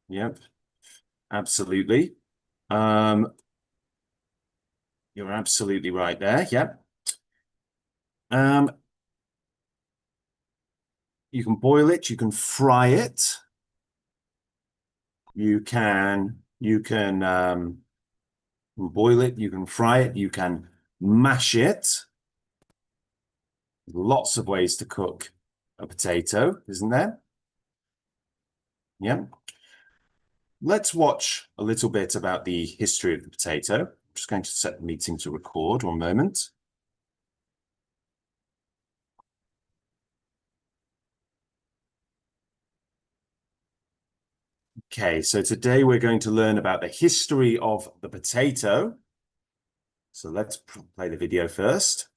Yep, absolutely. Um, you're absolutely right there. Yep. Um, you can boil it, you can fry it, you can boil it, you can fry it, you can mash it. Lots of ways to cook a potato, isn't there? Yep. Let's watch a little bit about the history of the potato. I'm just going to set the meeting to record 1 moment. Okay, so today we're going to learn about the history of the potato. So let's play the video first.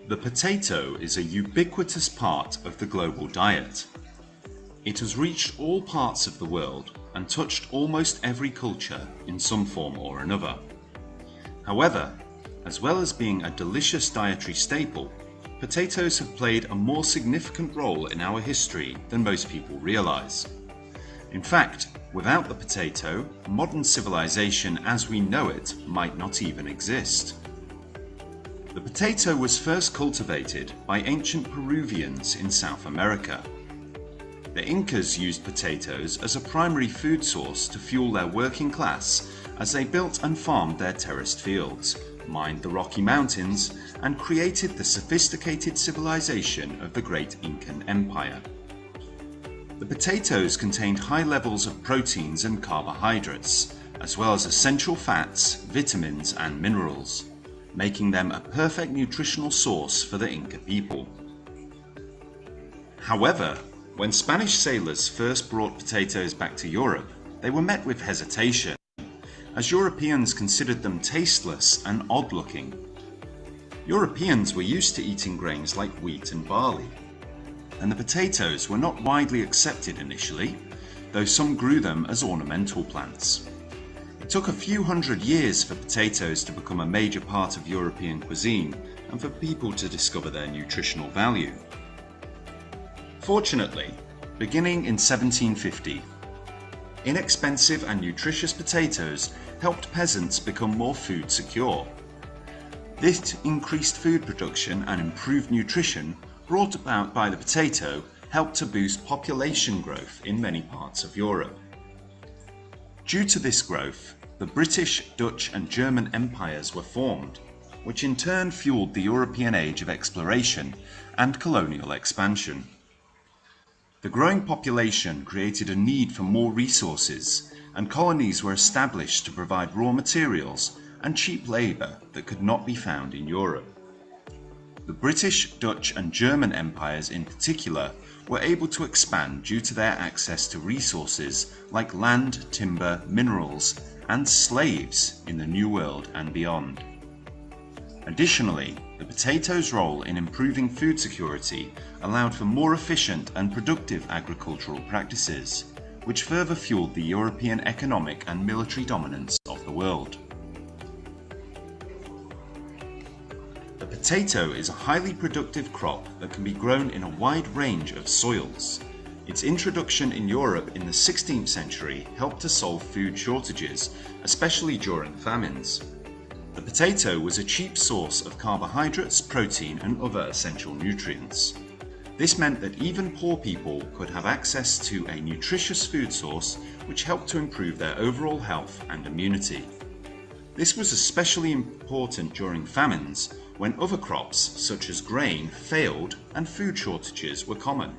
The potato is a ubiquitous part of the global diet. It has reached all parts of the world and touched almost every culture in some form or another. However, as well as being a delicious dietary staple, potatoes have played a more significant role in our history than most people realize. In fact, without the potato, modern civilization as we know it might not even exist. The potato was first cultivated by ancient Peruvians in South America. The Incas used potatoes as a primary food source to fuel their working class as they built and farmed their terraced fields, mined the Rocky Mountains, and created the sophisticated civilization of the great Incan Empire. The potatoes contained high levels of proteins and carbohydrates, as well as essential fats, vitamins, and minerals, making them a perfect nutritional source for the Inca people. However, when Spanish sailors first brought potatoes back to Europe, they were met with hesitation, as Europeans considered them tasteless and odd-looking. Europeans were used to eating grains like wheat and barley, and the potatoes were not widely accepted initially, though some grew them as ornamental plants. It took a few hundred years for potatoes to become a major part of European cuisine and for people to discover their nutritional value. Fortunately, beginning in 1750, inexpensive and nutritious potatoes helped peasants become more food secure. This increased food production and improved nutrition brought about by the potato helped to boost population growth in many parts of Europe. Due to this growth, the British, Dutch, and German empires were formed, which in turn fueled the European age of exploration and colonial expansion. The growing population created a need for more resources, and colonies were established to provide raw materials and cheap labour that could not be found in Europe. The British, Dutch, and German empires in particular were able to expand due to their access to resources like land, timber, minerals, and slaves in the New World and beyond. Additionally, the potato's role in improving food security allowed for more efficient and productive agricultural practices, which further fueled the European economic and military dominance of the world. The potato is a highly productive crop that can be grown in a wide range of soils. Its introduction in Europe in the 16th century helped to solve food shortages, especially during famines. The potato was a cheap source of carbohydrates, protein, and other essential nutrients. This meant that even poor people could have access to a nutritious food source which helped to improve their overall health and immunity. This was especially important during famines, when other crops, such as grain, failed and food shortages were common.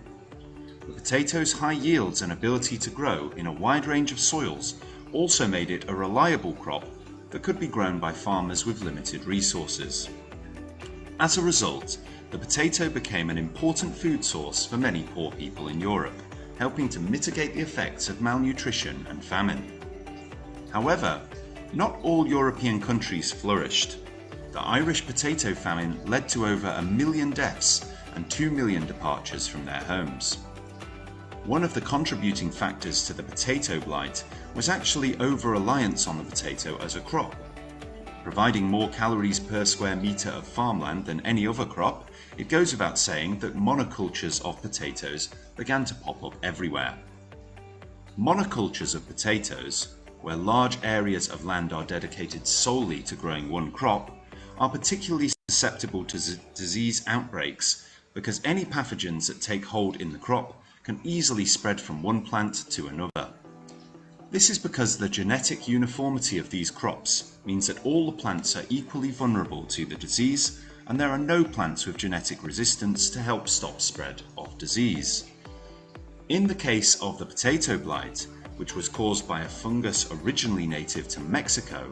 The potato's high yields and ability to grow in a wide range of soils also made it a reliable crop that could be grown by farmers with limited resources. As a result, the potato became an important food source for many poor people in Europe, helping to mitigate the effects of malnutrition and famine. However, not all European countries flourished. The Irish potato famine led to over 1 million deaths and 2 million departures from their homes. One of the contributing factors to the potato blight was actually over-reliance on the potato as a crop. Providing more calories per square metre of farmland than any other crop, it goes without saying that monocultures of potatoes began to pop up everywhere. Monocultures of potatoes, where large areas of land are dedicated solely to growing one crop, are particularly susceptible to disease outbreaks because any pathogens that take hold in the crop can easily spread from one plant to another. This is because the genetic uniformity of these crops means that all the plants are equally vulnerable to the disease, and there are no plants with genetic resistance to help stop spread of disease. In the case of the potato blight, which was caused by a fungus originally native to Mexico,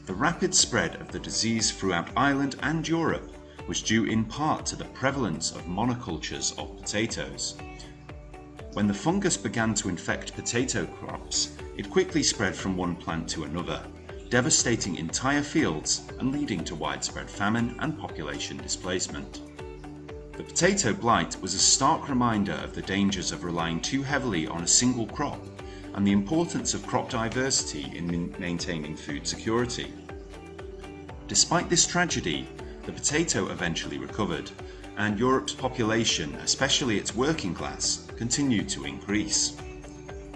the rapid spread of the disease throughout Ireland and Europe was due in part to the prevalence of monocultures of potatoes. When the fungus began to infect potato crops, it quickly spread from one plant to another, devastating entire fields and leading to widespread famine and population displacement. The potato blight was a stark reminder of the dangers of relying too heavily on a single crop and the importance of crop diversity in maintaining food security. Despite this tragedy, the potato eventually recovered, and Europe's population, especially its working class, continued to increase.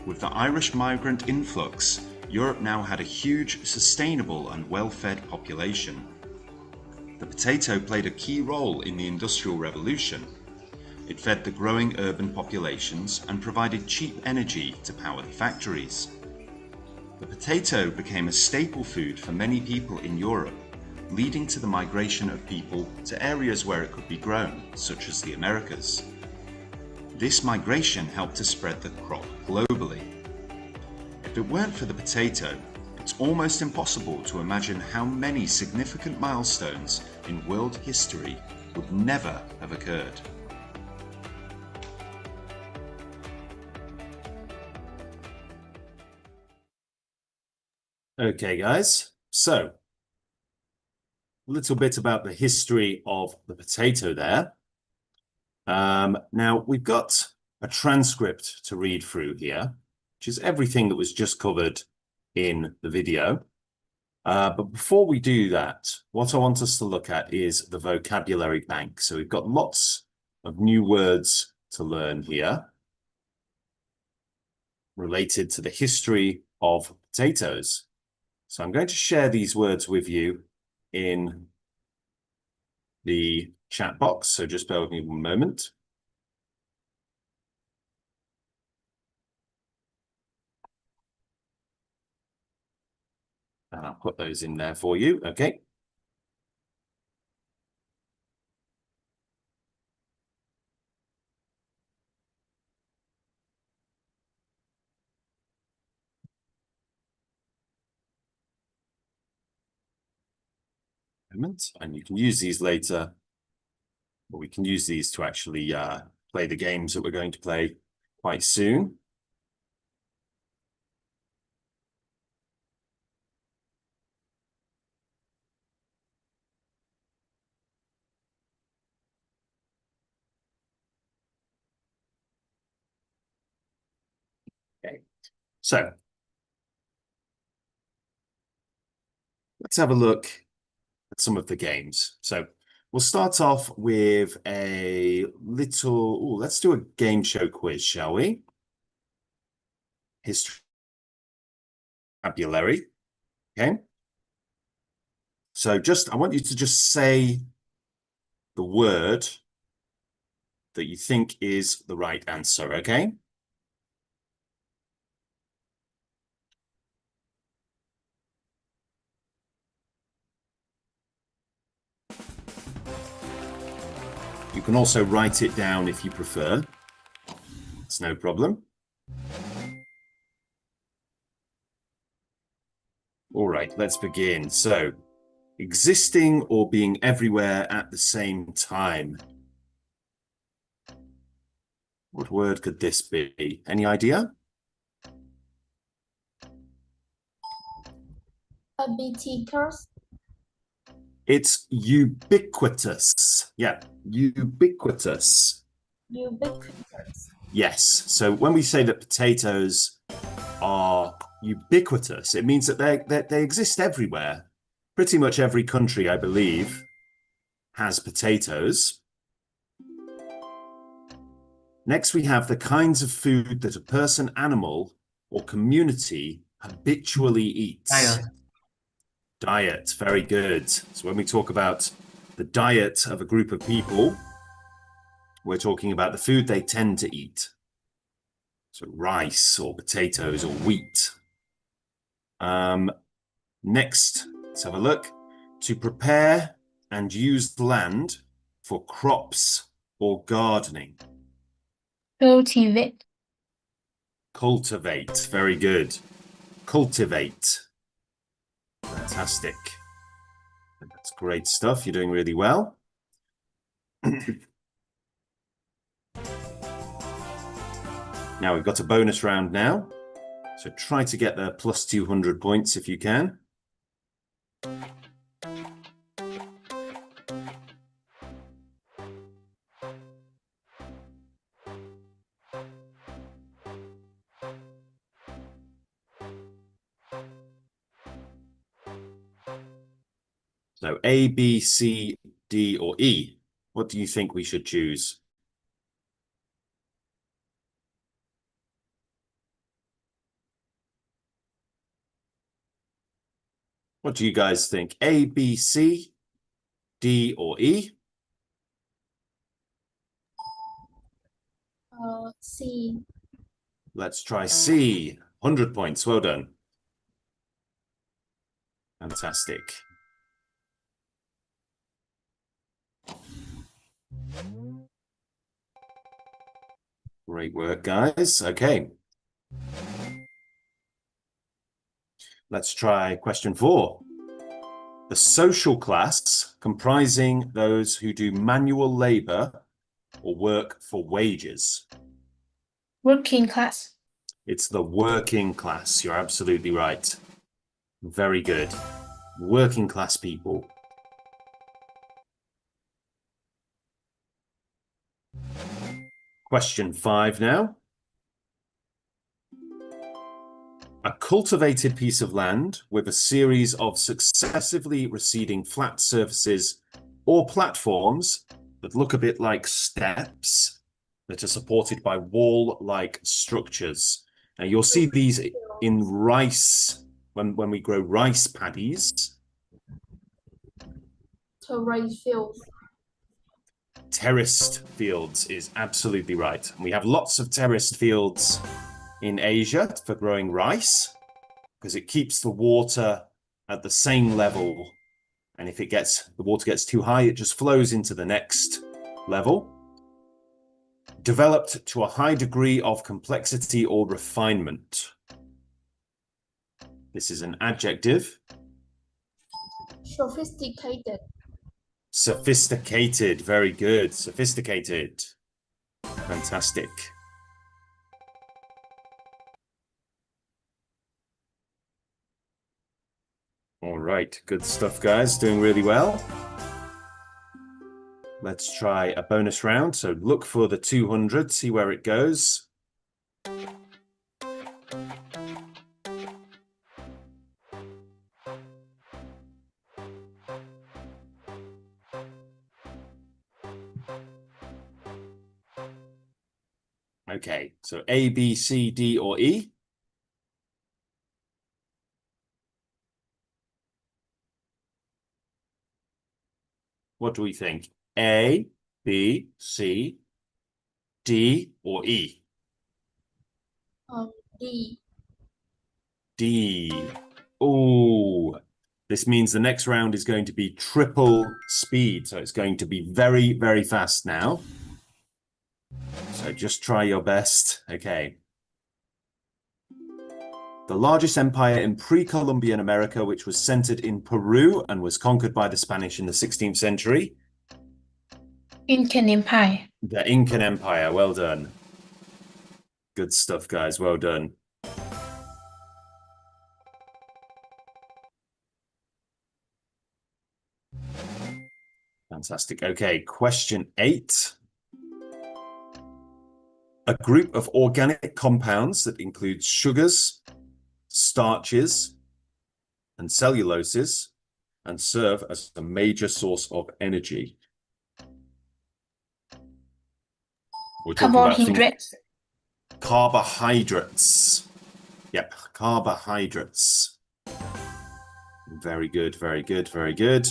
With the Irish migrant influx, Europe now had a huge, sustainable and well-fed population. The potato played a key role in the Industrial Revolution. It fed the growing urban populations and provided cheap energy to power the factories. The potato became a staple food for many people in Europe, leading to the migration of people to areas where it could be grown, such as the Americas. This migration helped to spread the crop globally. If it weren't for the potato, it's almost impossible to imagine how many significant milestones in world history would never have occurred. Okay, guys, so a little bit about the history of the potato there. Now, we've got a transcript to read through here, which is everything that was just covered in the video. But before we do that, what I want us to look at is the vocabulary bank. So we've got lots of new words to learn here related to the history of potatoes. So I'm going to share these words with you in the chat box. So just bear with me one moment. And I'll put those in there for you. Okay. And you can use these later, or we can use these to actually play the games that we're going to play quite soon. Okay, so let's have a look at some of the games. So we'll start off with a little, let's do a game show quiz, shall we? History vocabulary. Okay. So I want you to just say the word that you think is the right answer, okay? You can also write it down if you prefer. It's no problem. All right, let's begin. So, existing or being everywhere at the same time. What word could this be? Any idea? Ubiquitous. It's ubiquitous. Yeah, ubiquitous. Ubiquitous. Yes. So when we say that potatoes are ubiquitous, it means that they exist everywhere. Pretty much every country, I believe, has potatoes. Next, we have the kinds of food that a person, animal, or community habitually eats. Diet. Diet, very good. So when we talk about the diet of a group of people, we're talking about the food they tend to eat. So rice or potatoes or wheat. Next, let's have a look. To prepare and use land for crops or gardening. Cultivate. Cultivate, very good. Cultivate. Fantastic. That's great stuff. You're doing really well. Now we've got a bonus round now. So try to get the plus 200 points if you can. So A, B, C, D, or E. What do you think we should choose? What do you guys think? A, B, C, D, or E? C. Let's try C. 100 points. Well done. Fantastic. Great work, guys. Okay. Let's try question 4. The social class comprising those who do manual labor or work for wages. Working class. It's the working class. You're absolutely right. Very good. Working class people. Question 5 now. A cultivated piece of land with a series of successively receding flat surfaces or platforms that look a bit like steps that are supported by wall-like structures. Now you'll see these in rice, when we grow rice paddies. Terrace fields. Terraced fields is absolutely right. And we have lots of terraced fields in Asia for growing rice because it keeps the water at the same level. And if the water gets too high, it just flows into the next level. Developed to a high degree of complexity or refinement. This is an adjective. Sophisticated. Sophisticated, very good. Sophisticated. Fantastic. All right, good stuff, guys. Doing really well. Let's try a bonus round. So look for the 200, see where it goes. Okay, so A, B, C, D, or E? What do we think? A, B, C, D, or E? D. D. Oh, this means the next round is going to be triple speed. So it's going to be very, very fast now. So just try your best. Okay. The largest empire in pre-Columbian America, which was centered in Peru and was conquered by the Spanish in the 16th century. Incan Empire. The Incan Empire. Well done. Good stuff, guys. Well done. Fantastic. Okay, question 8. A group of organic compounds that includes sugars, starches, and celluloses, and serve as a major source of energy. We're talking about things, Carbohydrates. carbohydrates. Yep, carbohydrates. Very good, very good, very good.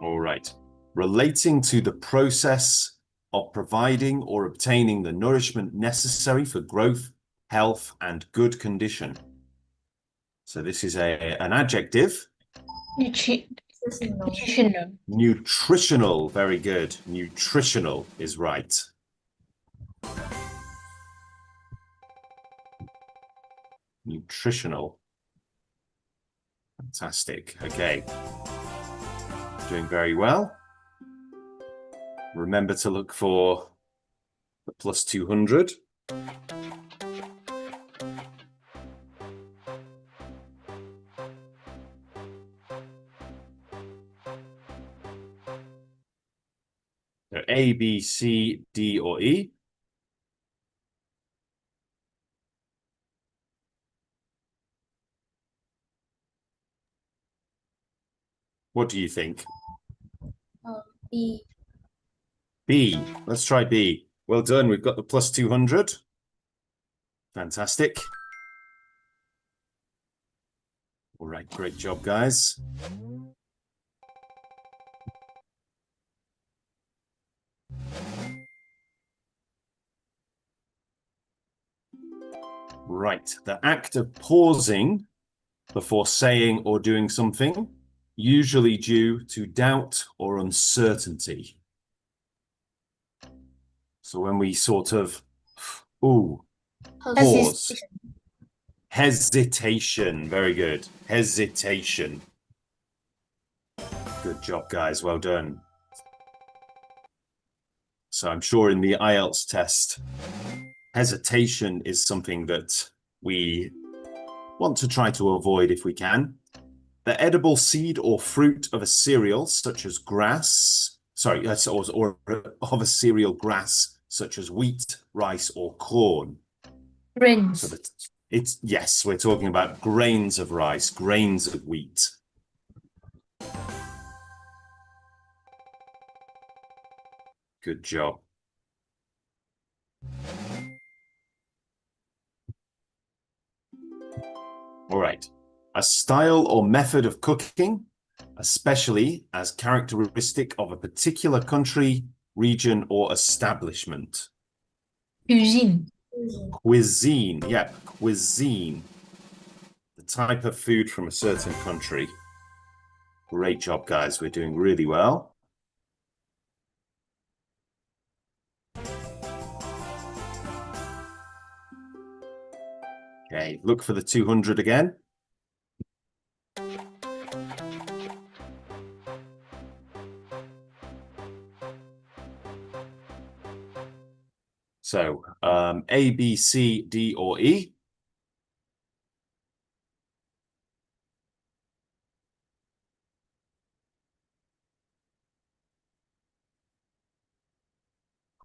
All right. Relating to the process of providing or obtaining the nourishment necessary for growth, health, and good condition. So this is an adjective. Nutritional. Nutritional. Nutritional, very good. Nutritional is right. Nutritional. Fantastic. Okay. Doing very well. Remember to look for the plus 200. So A, B, C, D, or E. What do you think? B. B. Let's try B. Well done. We've got the plus 200. Fantastic. All right. Great job, guys. Right. The act of pausing before saying or doing something, usually due to doubt or uncertainty. So when we sort of, pause. Hesitation. Very good. Hesitation. Good job, guys. Well done. So I'm sure in the IELTS test, hesitation is something that we want to try to avoid if we can. The edible seed or fruit of a cereal, such as grass, or of a cereal grass, such as wheat, rice, or corn. Grains. So yes, we're talking about grains of rice, grains of wheat. Good job. All right. A style or method of cooking, especially as characteristic of a particular country, region, or establishment. Cuisine. Cuisine. Yeah, cuisine. The type of food from a certain country. Great job, guys. We're doing really well. Okay, look for the 200 again. So, A, B, C, D, or E.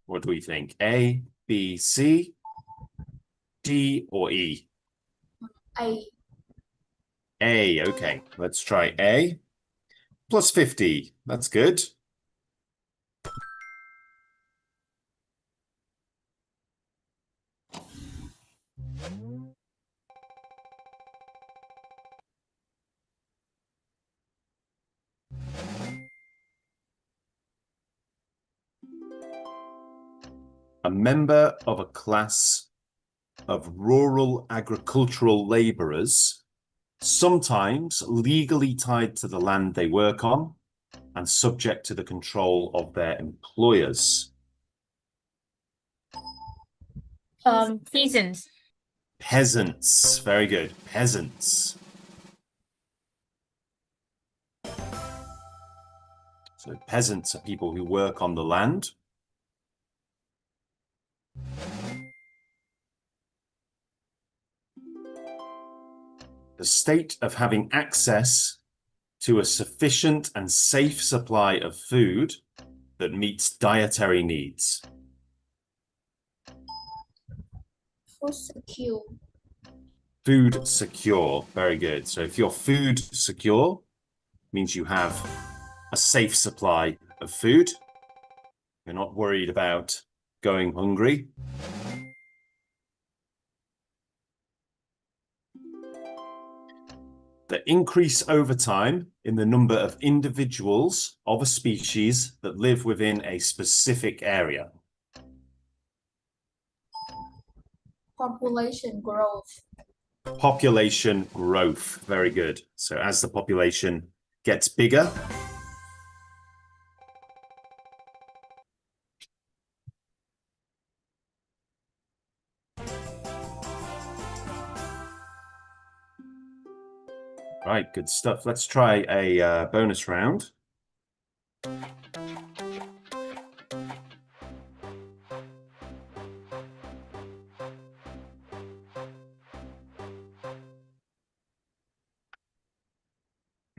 What do we think? A, B, C, D, or E? A. A, okay. Let's try A. Plus 50. That's good. A member of a class of rural agricultural laborers, sometimes legally tied to the land they work on and subject to the control of their employers. Peasants. Peasants. Very good. Peasants. So peasants are people who work on the land. The state of having access to a sufficient and safe supply of food that meets dietary needs. Food secure. Food secure. Very good. So if you're food secure, means you have a safe supply of food. You're not worried about going hungry. The increase over time in the number of individuals of a species that live within a specific area. Population growth. Population growth. Very good. So as the population gets bigger, right, good stuff. Let's try a bonus round.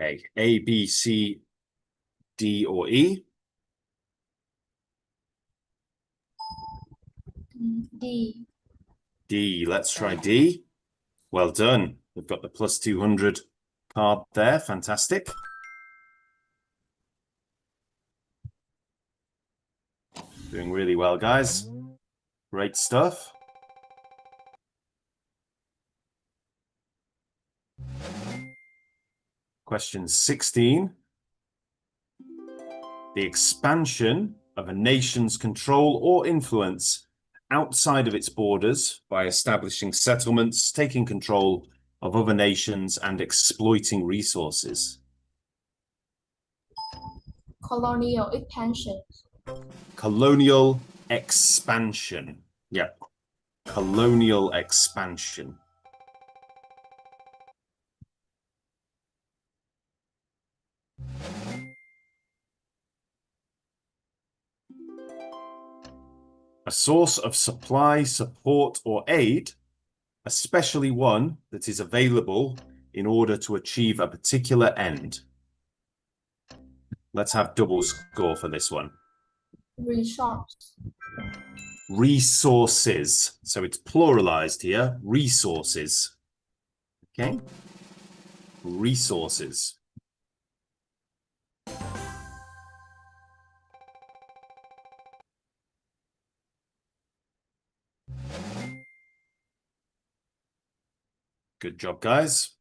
Okay, A, B, C, D, or E? D. D. Let's try D. Well done. We've got the plus 200 card there. Fantastic. Doing really well, guys. Great stuff. Question 16. The expansion of a nation's control or influence outside of its borders by establishing settlements, taking control of other nations, and exploiting resources. Colonial expansion. Colonial expansion. Yeah. Colonial expansion. A source of supply, support, or aid, especially one that is available in order to achieve a particular end. Let's have double score for this one. Resource. Resources. So it's pluralized here. Resources. Okay. Resources. Good job, guys.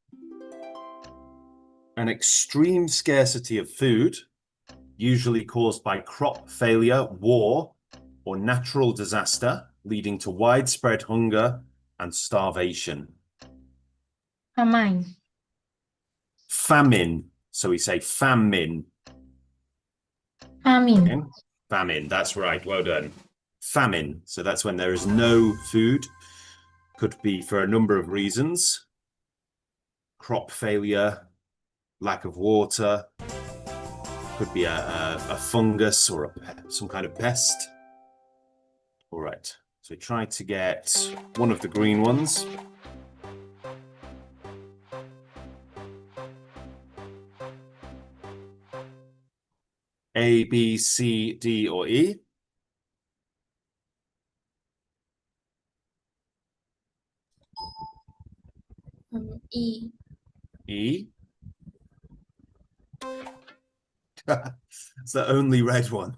An extreme scarcity of food, usually caused by crop failure, war, or natural disaster, leading to widespread hunger and starvation. Famine. Famine. So we say famine. Famine. Okay? Famine, that's right. Well done. Famine. So that's when there is no food. Could be for a number of reasons. Crop failure, lack of water, could be a fungus or some kind of pest. All right, so try to get one of the green ones. A, B, C, D, or E? E. E. It's the only red one.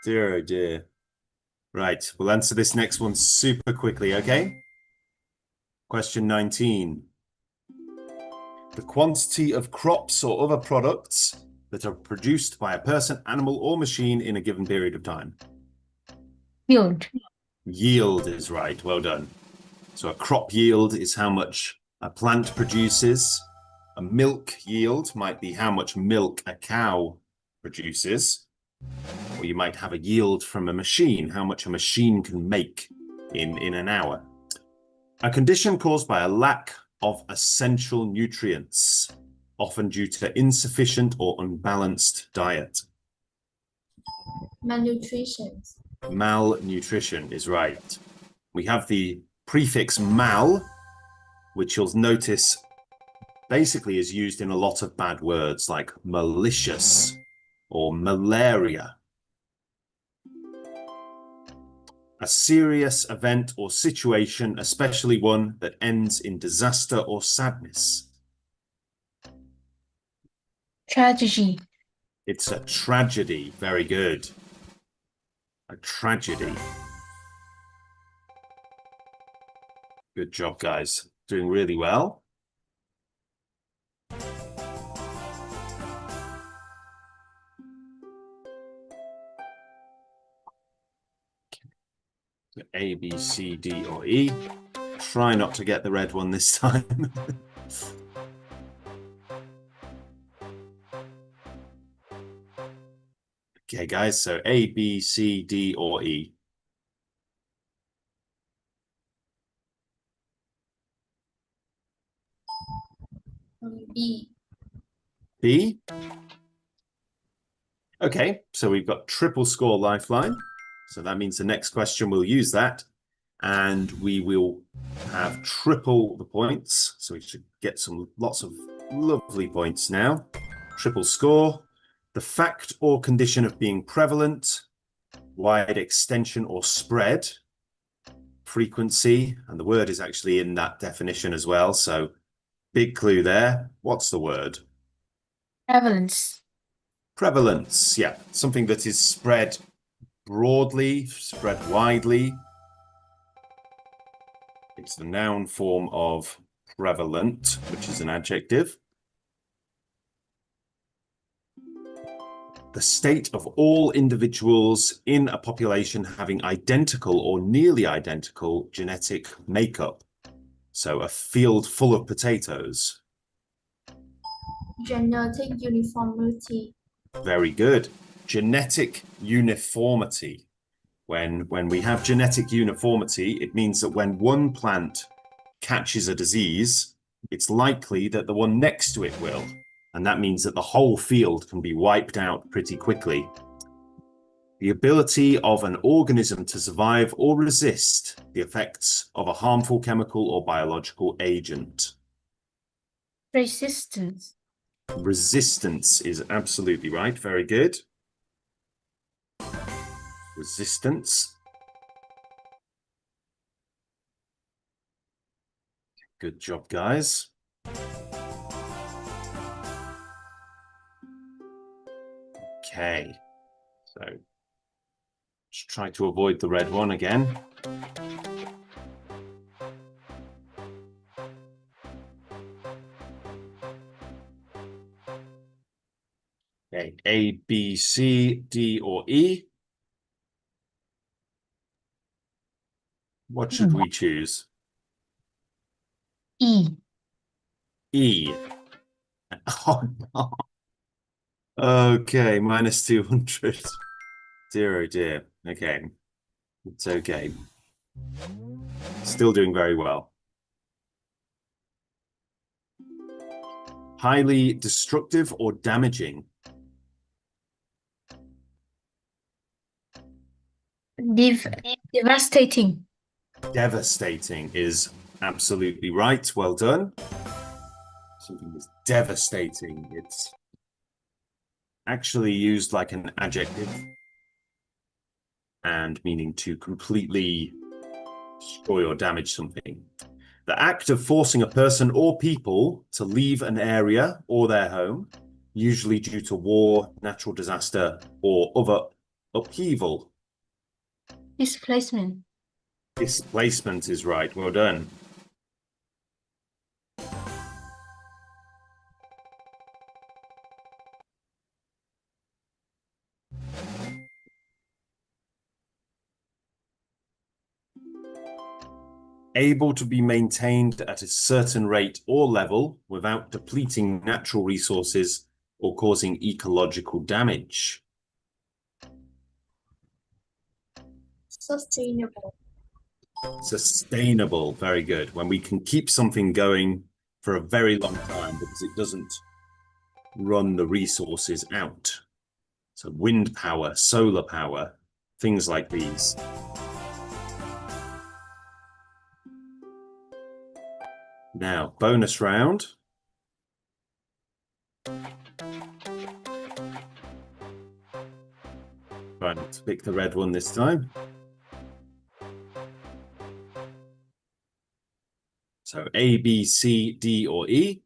Dear, oh dear. Right, we'll answer this next one super quickly, okay? Question 19. The quantity of crops or other products that are produced by a person, animal, or machine in a given period of time. Yield. Yield is right. Well done. So a crop yield is how much a plant produces. A milk yield might be how much milk a cow produces. Or you might have a yield from a machine, how much a machine can make in an hour. A condition caused by a lack of essential nutrients, often due to insufficient or unbalanced diet. Malnutrition. Malnutrition is right. We have the prefix mal, which you'll notice basically is used in a lot of bad words like malicious or malaria. A serious event or situation, especially one that ends in disaster or sadness. Tragedy. It's a tragedy. Very good. A tragedy. Good job, guys. Doing really well. So A, B, C, D, or E. Try not to get the red one this time. Okay, guys, so A, B, C, D, or E. B. B? Okay, so we've got triple score lifeline. So that means the next question we'll use that. And we will have triple the points. So we should get lots of lovely points now. Triple score. The fact or condition of being prevalent, wide extension or spread, frequency, and the word is actually in that definition as well. So big clue there. What's the word? Prevalence. Prevalence, yeah. Something that is spread broadly, spread widely. It's the noun form of prevalent, which is an adjective. The state of all individuals in a population having identical or nearly identical genetic makeup. So a field full of potatoes. Genetic uniformity. Very good. Genetic uniformity. When we have genetic uniformity, it means that when one plant catches a disease, it's likely that the one next to it will. And that means that the whole field can be wiped out pretty quickly. The ability of an organism to survive or resist the effects of a harmful chemical or biological agent. Resistance. Resistance is absolutely right. Very good. Resistance. Good job, guys. Okay, so just try to avoid the red one again. Okay, A, B, C, D, or E. What should we choose? E. E. Oh, no. Okay, minus 200. Dear, oh dear. Okay, it's okay. Still doing very well. Highly destructive or damaging. Devastating. Devastating is absolutely right. Well done. Something is devastating. It's actually used like an adjective and meaning to completely destroy or damage something. The act of forcing a person or people to leave an area or their home, usually due to war, natural disaster, or other upheaval. Displacement. Displacement is right. Well done. Able to be maintained at a certain rate or level without depleting natural resources or causing ecological damage. Sustainable. Sustainable, very good. When we can keep something going for a very long time because it doesn't run the resources out. So wind power, solar power, things like these. Now, bonus round. Trying to pick the red one this time. So A, B, C, D, or E?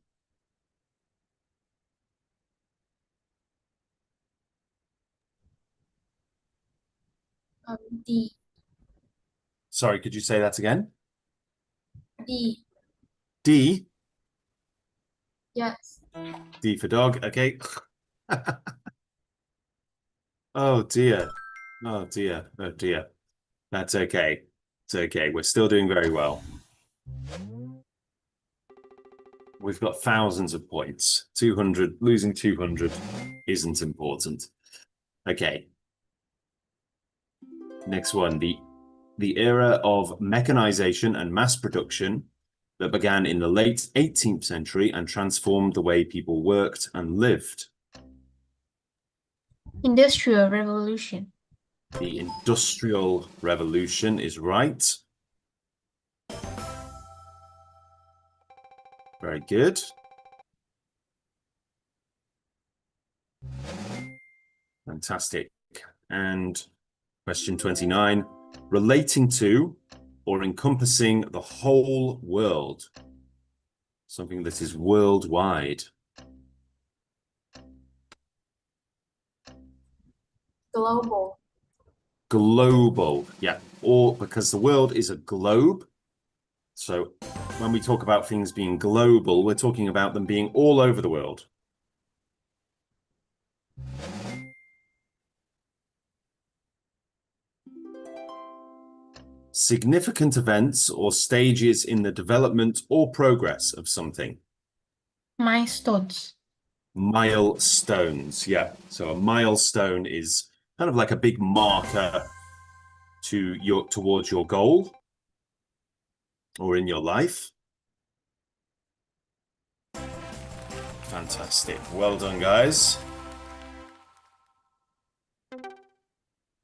D. Sorry, could you say that again? D. D? Yes. D for dog. Okay. Oh dear. Oh dear. Oh dear. That's okay. It's okay. We're still doing very well. We've got thousands of points. 200, losing 200 isn't important. Okay. Next one. The era of mechanization and mass production that began in the late 18th century and transformed the way people worked and lived. Industrial Revolution. The Industrial Revolution is right. Very good. Fantastic. And question 29, relating to or encompassing the whole world, something that is worldwide. Global. Global, yeah, or because the world is a globe. So when we talk about things being global, we're talking about them being all over the world. Significant events or stages in the development or progress of something. Milestones. Milestones, yeah. So a milestone is kind of like a big marker towards your goal or in your life. Fantastic. Well done, guys.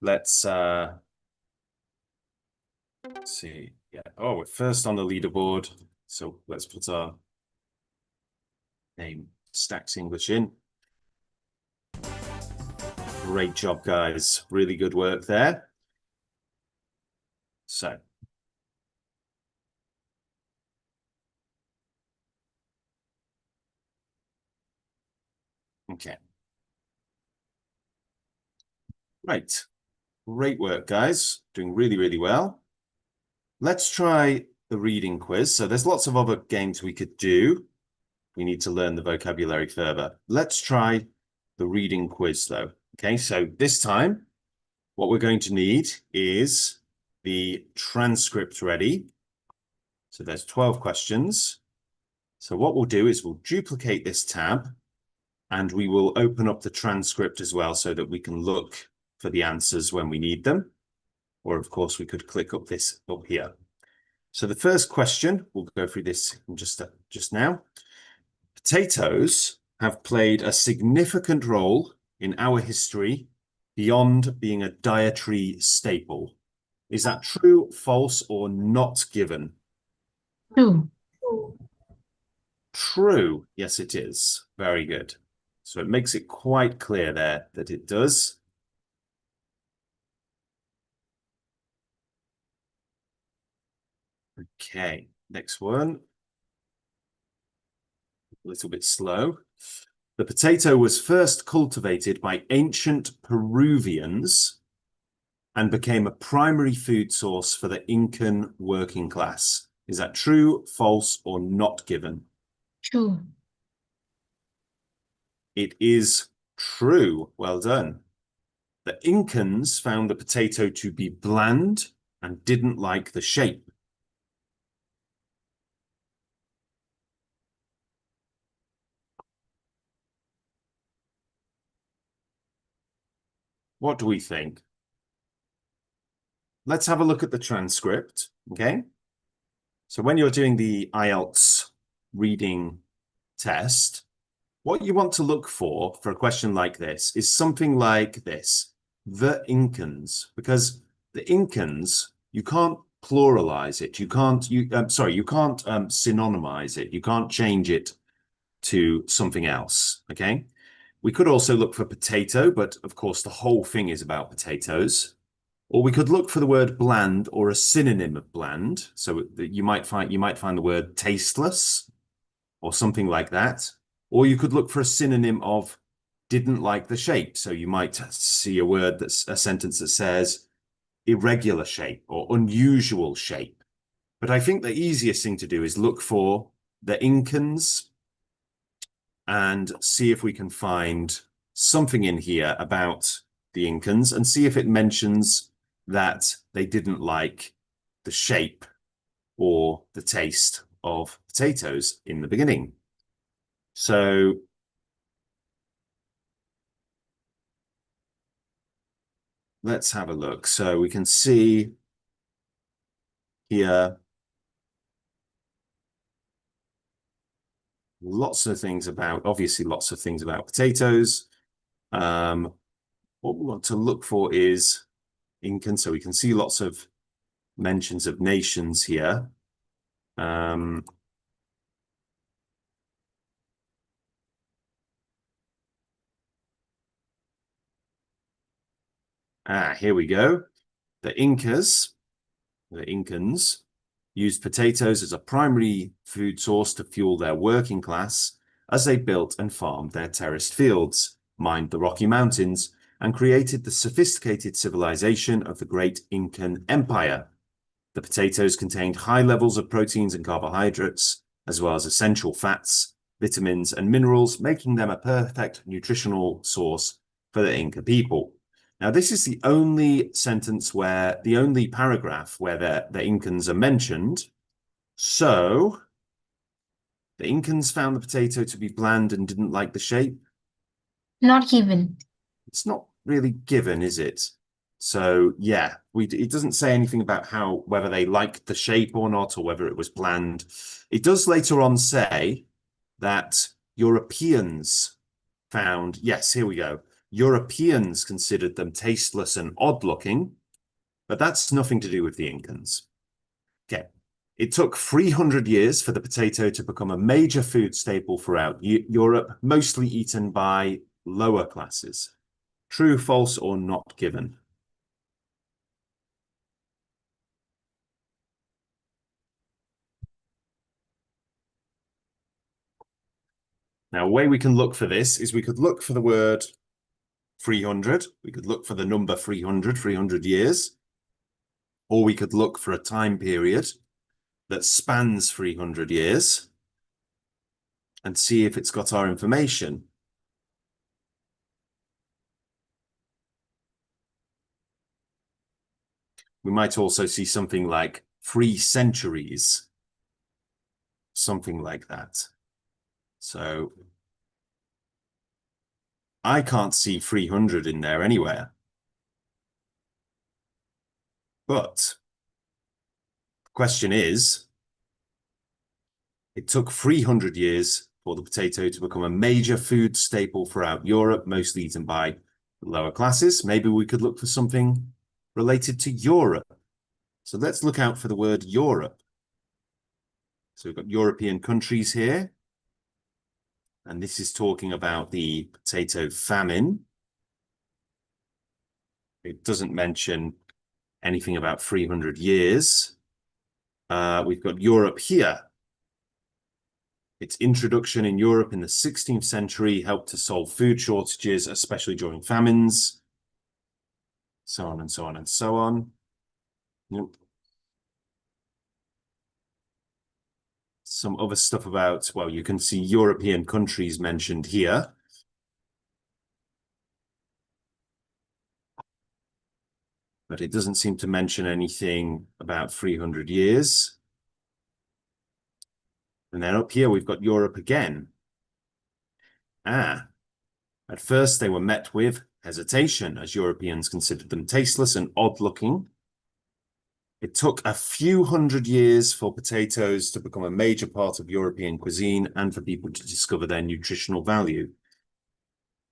Let's see. Yeah. Oh, we're first on the leaderboard. So let's put our name, Stacks English, in. Great job, guys. Really good work there. So okay. Right. Great work, guys. Doing really, really well. Let's try the reading quiz. So there's lots of other games we could do. We need to learn the vocabulary further. Let's try the reading quiz, though. Okay, so this time, what we're going to need is the transcript ready. So there's 12 questions. So what we'll do is we'll duplicate this tab and we will open up the transcript as well so that we can look for the answers when we need them. Or of course, we could click up this up here. So the first question, we'll go through this in just now. Potatoes have played a significant role in our history beyond being a dietary staple. Is that true, false, or not given? True. True. True. Yes, it is. Very good. So it makes it quite clear there that it does. Okay, next one. A little bit slow. The potato was first cultivated by ancient Peruvians and became a primary food source for the Incan working class. Is that true, false, or not given? True. It is true. Well done. The Incans found the potato to be bland and didn't like the shape. What do we think? Let's have a look at the transcript, okay? So when you're doing the IELTS reading test, what you want to look for a question like this is something like this, the Incans, because the Incans, you can't pluralize it. You can't, you can't synonymize it. You can't change it to something else, okay? We could also look for potato, but of course the whole thing is about potatoes. Or we could look for the word bland or a synonym of bland. So you might find the word tasteless or something like that. Or you could look for a synonym of didn't like the shape. So you might see a sentence that says irregular shape or unusual shape. But I think the easiest thing to do is look for the incans and see if we can find something in here about the incans and see if it mentions that they didn't like the shape or the taste of potatoes in the beginning. So let's have a look. So we can see here obviously lots of things about potatoes. What we want to look for is Incan. So we can see lots of mentions of nations here. Here we go. The Incans used potatoes as a primary food source to fuel their working class as they built and farmed their terraced fields, mined the Rocky Mountains, and created the sophisticated civilization of the great Incan Empire. The potatoes contained high levels of proteins and carbohydrates, as well as essential fats, vitamins, and minerals, making them a perfect nutritional source for the Inca people. Now, this is the only paragraph where the Incans are mentioned. So, the Incans found the potato to be bland and didn't like the shape. Not given. It's not really given, is it? So, yeah, it doesn't say anything about whether they liked the shape or not, or whether it was bland. It does later on say that Europeans found, yes, here we go. Europeans considered them tasteless and odd-looking, but that's nothing to do with the Incans. Okay. It took 300 years for the potato to become a major food staple throughout Europe, mostly eaten by lower classes. True, false, or not given? Now, a way we can look for this is we could look for the word 300. We could look for the number 300 years. Or we could look for a time period that spans 300 years and see if it's got our information. We might also see something like 3 centuries, something like that. So I can't see 300 in there anywhere. But the question is, it took 300 years for the potato to become a major food staple throughout Europe, mostly eaten by the lower classes. Maybe we could look for something related to Europe. So let's look out for the word Europe. So we've got European countries here. And this is talking about the potato famine. It doesn't mention anything about 300 years. We've got Europe here. Its introduction in Europe in the 16th century helped to solve food shortages, especially during famines. So on and so on and so on. Yep. Some other stuff about, well, you can see European countries mentioned here. But it doesn't seem to mention anything about 300 years. And then up here, we've got Europe again. At first they were met with hesitation as Europeans considered them tasteless and odd-looking. It took a few hundred years for potatoes to become a major part of European cuisine and for people to discover their nutritional value.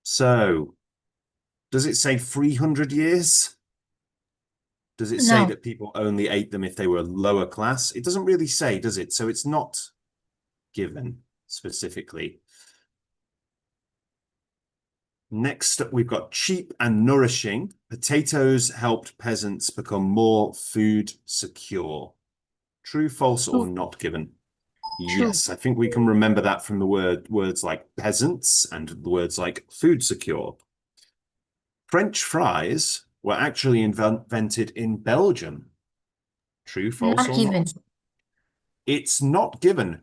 So, does it say 300 years? Does it say that people only ate them if they were lower class? It doesn't really say, does it? So it's not given specifically. Next up, we've got cheap and nourishing. Potatoes helped peasants become more food secure. True, false, or True. not given? True. Yes, I think we can remember that from the words like peasants and the words like food secure. French fries were actually invented in Belgium. True, false, Not or given. not? It's not given,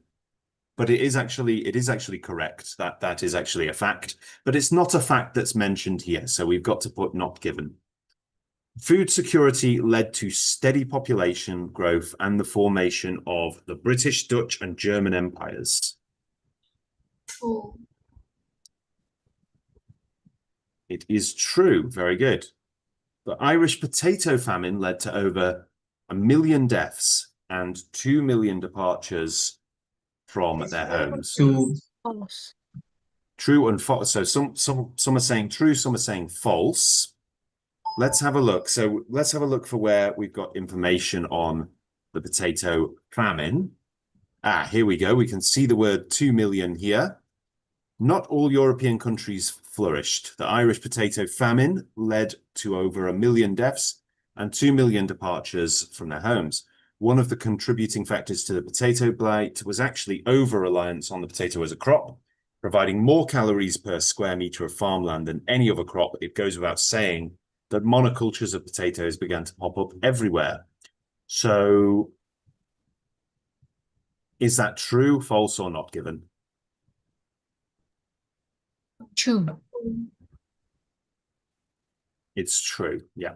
but it is actually correct. That is actually a fact, but it's not a fact that's mentioned here, so we've got to put not given. Food security led to steady population growth and the formation of the British, Dutch, and German empires. True. It is true. Very good. The Irish potato famine led to over 1 million deaths and 2 million departures from their homes. True. False. True and false. So some are saying true, some are saying false. Let's have a look. So let's have a look for where we've got information on the potato famine. Here we go. We can see the word 2 million here. Not all European countries flourished. The Irish potato famine led to over 1 million deaths and 2 million departures from their homes. One of the contributing factors to the potato blight was actually over-reliance on the potato as a crop, providing more calories per square meter of farmland than any other crop. It goes without saying that monocultures of potatoes began to pop up everywhere. So is that true, false, or not given? True. It's true, yeah.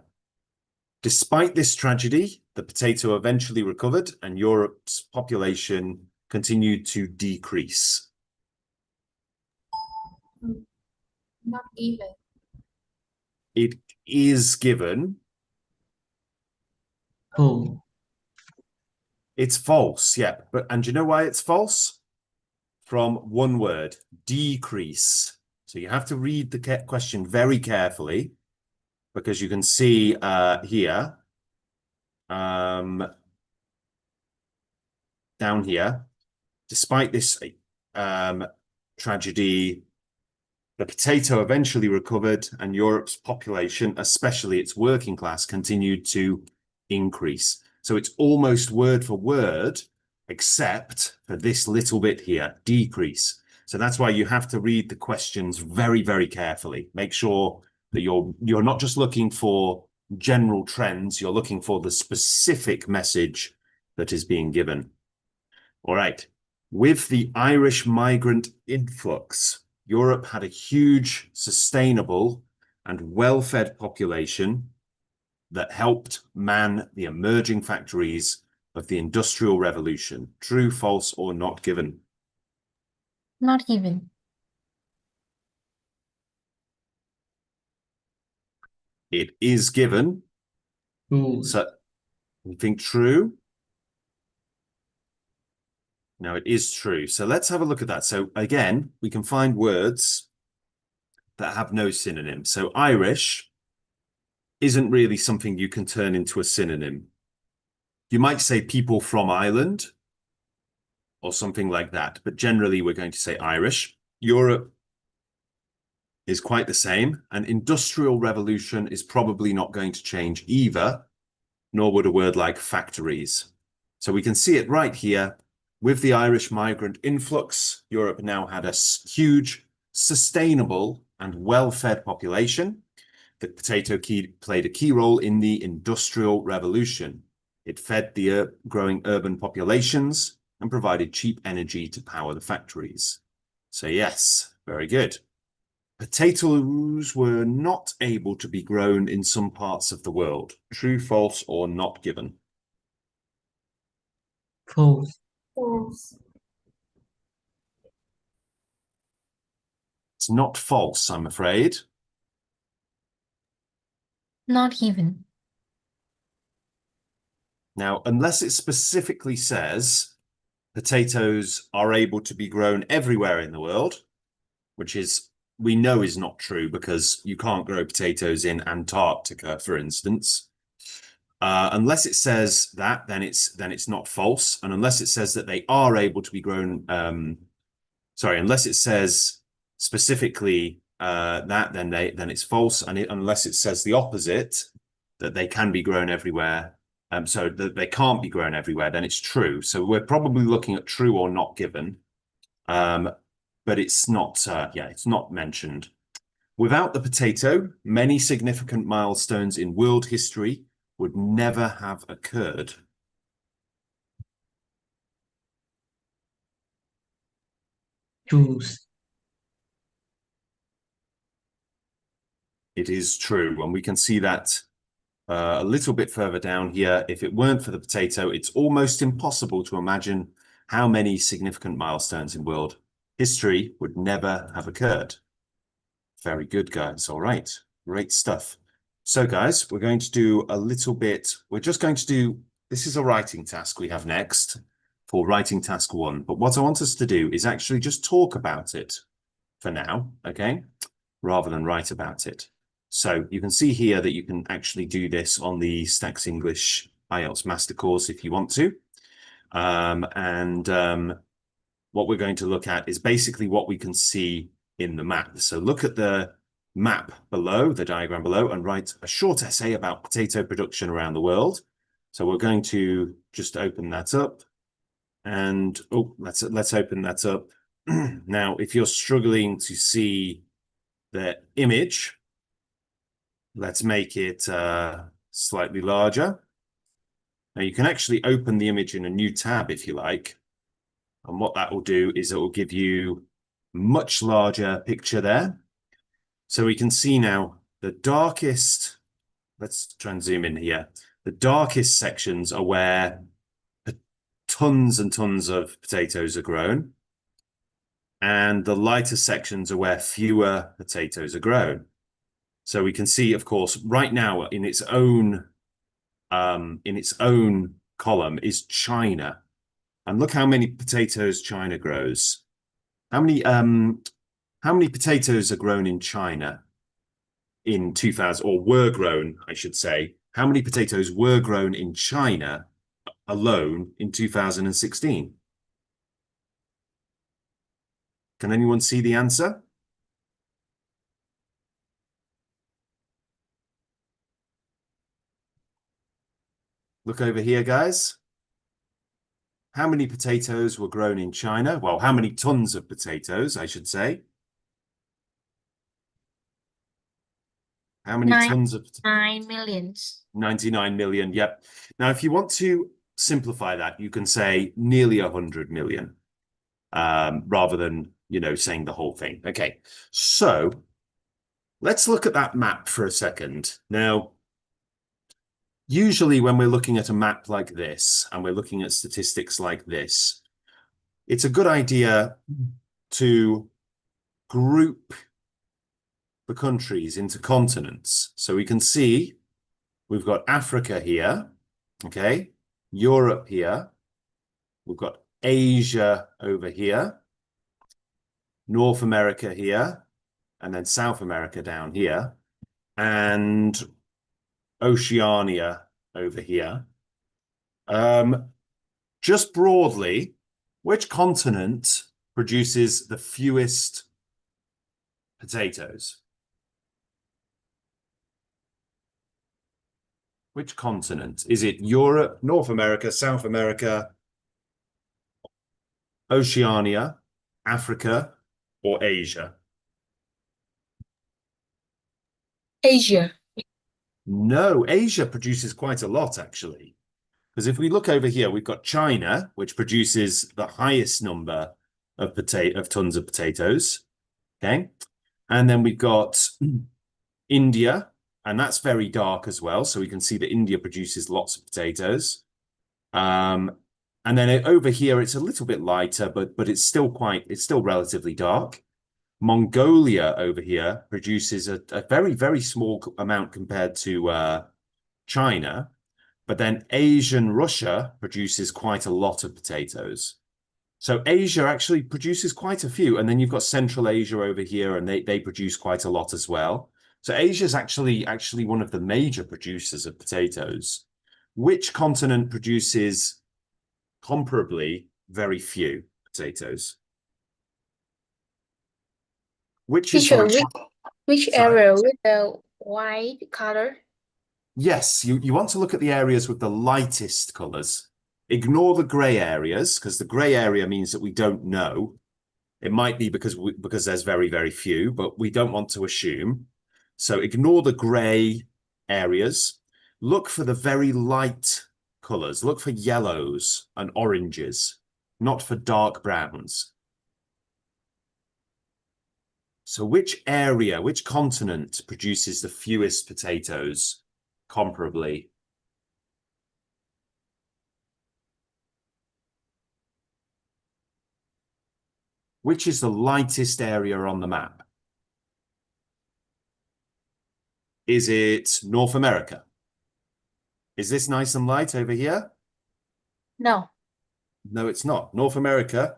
Despite this tragedy, the potato eventually recovered and Europe's population continued to decrease. Not given. It is given. False. It's false, yeah. And you know why it's false? From one word, decrease. So you have to read the question very carefully, because you can see here, down here, despite this tragedy, the potato eventually recovered and Europe's population, especially its working class, continued to increase. So it's almost word for word, except for this little bit here, decrease. So that's why you have to read the questions very, very carefully. Make sure that you're not just looking for general trends, you're looking for the specific message that is being given. All right. With the Irish migrant influx, Europe had a huge, sustainable, and well-fed population that helped man the emerging factories of the Industrial Revolution. True, false, or not given? Not given. It is given. True. So you think true? No, it is true. So let's have a look at that. So again, we can find words that have no synonym. So Irish isn't really something you can turn into a synonym. You might say people from Ireland or something like that, but generally we're going to say Irish. Europe is quite the same. An industrial revolution is probably not going to change either, nor would a word like factories. So we can see it right here. With the Irish migrant influx, Europe now had a huge, sustainable, and well-fed population. The potato played a key role in the Industrial Revolution. It fed the growing urban populations and provided cheap energy to power the factories. So yes, very good. Potatoes were not able to be grown in some parts of the world. True, false, or not given? False. False. It's not false, I'm afraid. Not given. Now, unless it specifically says potatoes are able to be grown everywhere in the world, which is, we know is not true because you can't grow potatoes in Antarctica, for instance. Unless it says that, then it's not false. And unless it says that they are able to be grown, unless it says specifically that, then it's false, and unless it says the opposite, that they can be grown everywhere, so that they can't be grown everywhere, then it's true. So we're probably looking at true or not given, but it's not. Yeah, it's not mentioned. Without the potato, many significant milestones in world history would never have occurred. Choose. It is true, and we can see that a little bit further down here. If it weren't for the potato, it's almost impossible to imagine how many significant milestones in world history would never have occurred. Very good, guys. All right, great stuff. So, guys, we're going to do a little bit. We're just going to do, this is a writing task we have next for writing task 1. But what I want us to do is actually just talk about it for now, okay, rather than write about it. So you can see here that you can actually do this on the Stacks English IELTS Master Course if you want to. What we're going to look at is basically what we can see in the map. So look at the map below, the diagram below, and write a short essay about potato production around the world. So we're going to just open that up. And oh, let's open that up. Now, if you're struggling to see the image, let's make it slightly larger. Now you can actually open the image in a new tab if you like. And what that will do is it will give you a much larger picture there. So we can see now the darkest, let's try and zoom in here. The darkest sections are where tons and tons of potatoes are grown. And the lighter sections are where fewer potatoes are grown. So we can see, of course, right now in its own column is China. And look how many potatoes China grows. How many potatoes are grown in China in 2000, or were grown, I should say? How many potatoes were grown in China alone in 2016? Can anyone see the answer? Look over here, guys. How many potatoes were grown in China? Well, how many tons of potatoes, I should say. How many tons of 9 millions. 99 million, yep. Now, if you want to simplify that, you can say nearly 100 million, rather than, saying the whole thing. Okay, so let's look at that map for a second. Now, usually when we're looking at a map like this, and we're looking at statistics like this, it's a good idea to group the countries into continents. So we can see we've got Africa here, okay, Europe here, we've got Asia over here, North America here, and then South America down here, and Oceania over here. Just broadly, which continent produces the fewest potatoes? Which continent? Is it Europe, North America, South America, Oceania, Africa, or Asia? Asia. No, Asia produces quite a lot, actually. Because if we look over here, we've got China, which produces the highest number of tons of potatoes. Okay. And then we've got India, and that's very dark as well. So we can see that India produces lots of potatoes. And then over here, it's a little bit lighter, but it's still relatively dark. Mongolia over here produces a very, very small amount compared to China. But then Asian Russia produces quite a lot of potatoes. So Asia actually produces quite a few. And then you've got Central Asia over here, and they produce quite a lot as well. So Asia is actually one of the major producers of potatoes. Which continent produces comparably very few potatoes? Which is Teacher, Which So area with the white color? yes, you want to look at the areas with the lightest colors. Ignore the gray areas, because the gray area means that we don't know. It might be because there's very, very few, but we don't want to assume. So ignore the gray areas. Look for the very light colors. Look for yellows and oranges, not for dark browns. So which area, which continent produces the fewest potatoes comparably? Which is the lightest area on the map? Is it North America? Is this nice and light over here? No. No, it's not. North America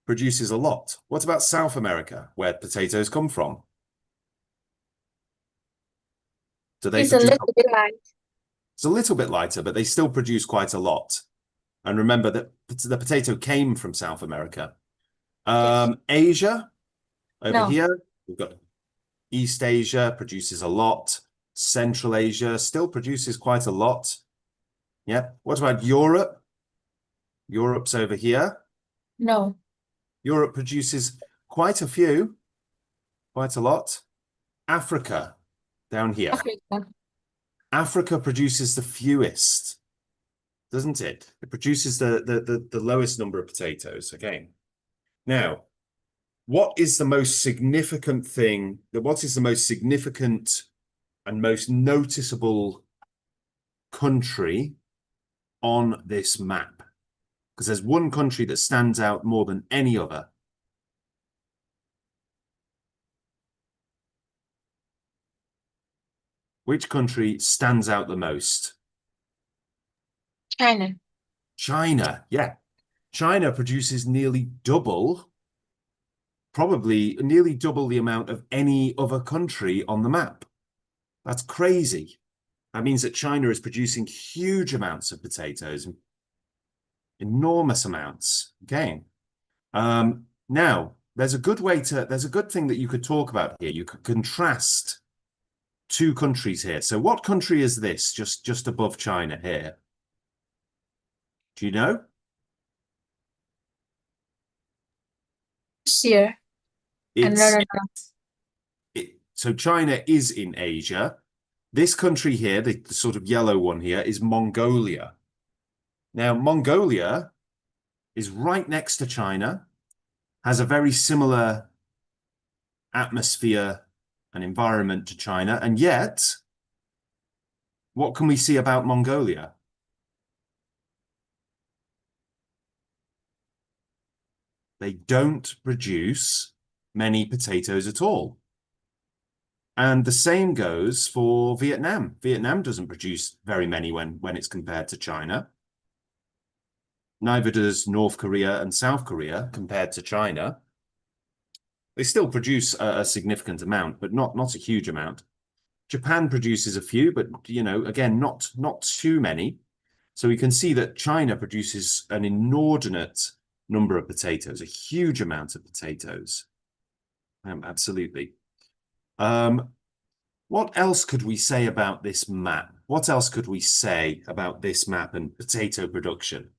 produces a lot. What about South America, where potatoes come from? Do they It's a produce? little bit light. It's a little bit lighter, but they still produce quite a lot. And remember that the potato came from South America. Yes. Asia, over No. here, we've got East Asia produces a lot. Central Asia still produces quite a lot. Yeah. What about Europe? Europe's over here. No. Europe produces quite a few, quite a lot. Africa, down here. Africa. Africa produces the fewest, doesn't it? It produces the lowest number of potatoes. Okay. Now, what is the most significant thing? What is the most significant and most noticeable country on this map? Because there's one country that stands out more than any other. Which country stands out the most? China. China, yeah. China produces nearly double, probably nearly double the amount of any other country on the map. That's crazy. That means that China is producing huge amounts of potatoes, enormous amounts. Okay. Now, there's a good thing that you could talk about here. You could contrast two countries here. So what country is this just above China here? Do you know? Russia. No, It's no, no. so China is in Asia. This country here, the sort of yellow one here, is Mongolia. Now, Mongolia is right next to China, has a very similar atmosphere and environment to China, and yet, what can we see about Mongolia? They don't produce many potatoes at all. And the same goes for Vietnam. Vietnam doesn't produce very many when it's compared to China. Neither does North Korea and South Korea compared to China. They still produce a significant amount, but not a huge amount. Japan produces a few, but again, not too many. So we can see that China produces an inordinate number of potatoes, a huge amount of potatoes. Absolutely. What else could we say about this map? What else could we say about this map and potato production?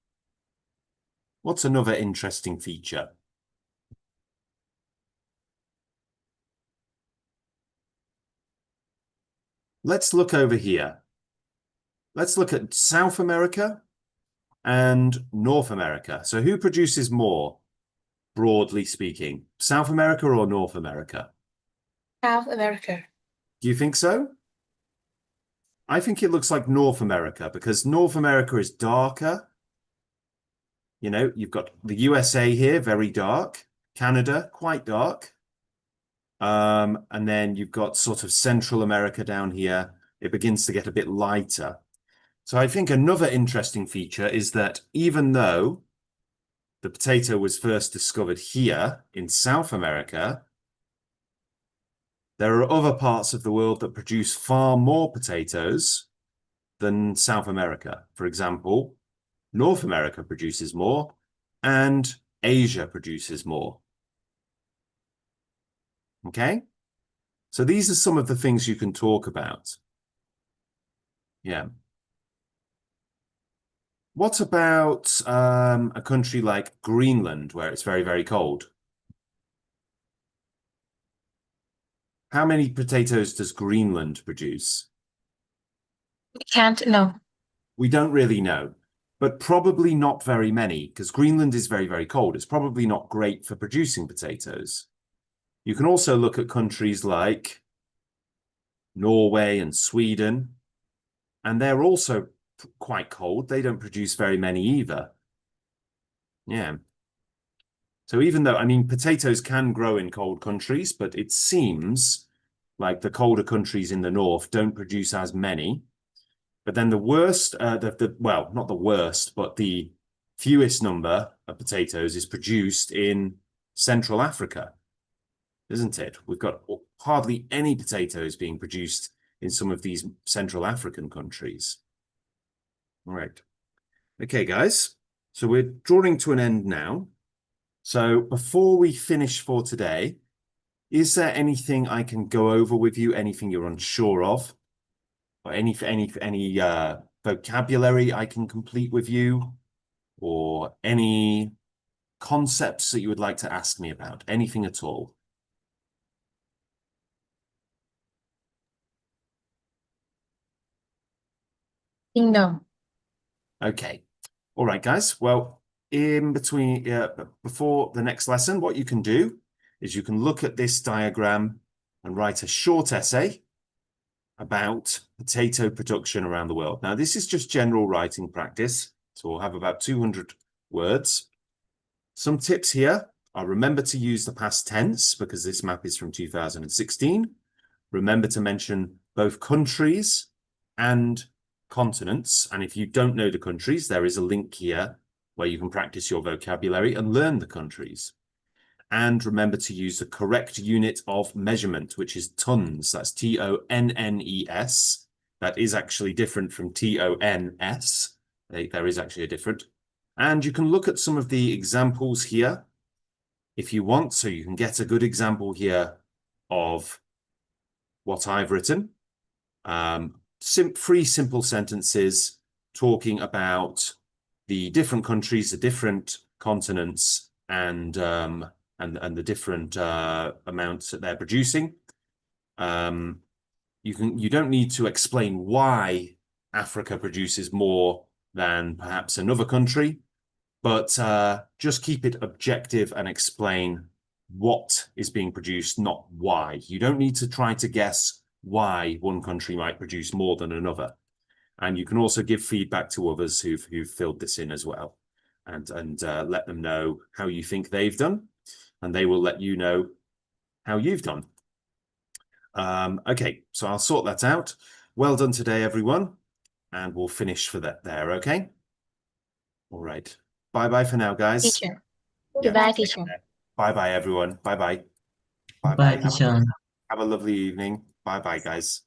What's another interesting feature? Let's look over here. Let's look at South America and North America. So who produces more, broadly speaking? South America or North America? South America. Do you think so? I think it looks like North America because North America is darker. You've got the USA here, very dark. Canada, quite dark. And then you've got sort of Central America down here. It begins to get a bit lighter. So I think another interesting feature is that even though the potato was first discovered here in South America, there are other parts of the world that produce far more potatoes than South America. For example, North America produces more and Asia produces more. Okay? So these are some of the things you can talk about. Yeah. What about a country like Greenland, where it's very, very cold? How many potatoes does Greenland produce? We can't know. We don't really know, but probably not very many, because Greenland is very, very cold. It's probably not great for producing potatoes. You can also look at countries like Norway and Sweden, and they're also quite cold. They don't produce very many either. Yeah. So even though, I mean, potatoes can grow in cold countries, but it seems like the colder countries in the north don't produce as many. But then the worst, well, not the worst, but the fewest number of potatoes is produced in Central Africa, isn't it? We've got hardly any potatoes being produced in some of these Central African countries. All right. Okay, guys. So we're drawing to an end now. So before we finish for today, is there anything I can go over with you? Anything you're unsure of? Or any vocabulary I can complete with you? Or any concepts that you would like to ask me about? Anything at all? No. Okay. All right, guys. Well, in between, before the next lesson, what you can do is you can look at this diagram and write a short essay about potato production around the world. Now, this is just general writing practice, so we'll have about 200 words. Some tips here are remember to use the past tense because this map is from 2016. Remember to mention both countries and continents. And if you don't know the countries, there is a link here where you can practice your vocabulary and learn the countries. And remember to use the correct unit of measurement, which is tons. That's T-O-N-N-E-S. That is actually different from T-O-N-S. There is actually a different. And you can look at some of the examples here if you want. So you can get a good example here of what I've written. Three simple sentences talking about the different countries, the different continents, and the different amounts that they're producing. You don't need to explain why Africa produces more than perhaps another country, but just keep it objective and explain what is being produced, not why. You don't need to try to guess why one country might produce more than another. And you can also give feedback to others who've filled this in as well, and let them know how you think they've done, and they will let you know how you've done. Okay, so I'll sort that out. Well done today, everyone, and we'll finish for that there, okay? All right. Bye-bye for now, guys. Teacher. Yeah. Goodbye, teacher. Bye-bye, everyone. Bye-bye. Bye, teacher. Have a lovely evening. Bye-bye, guys.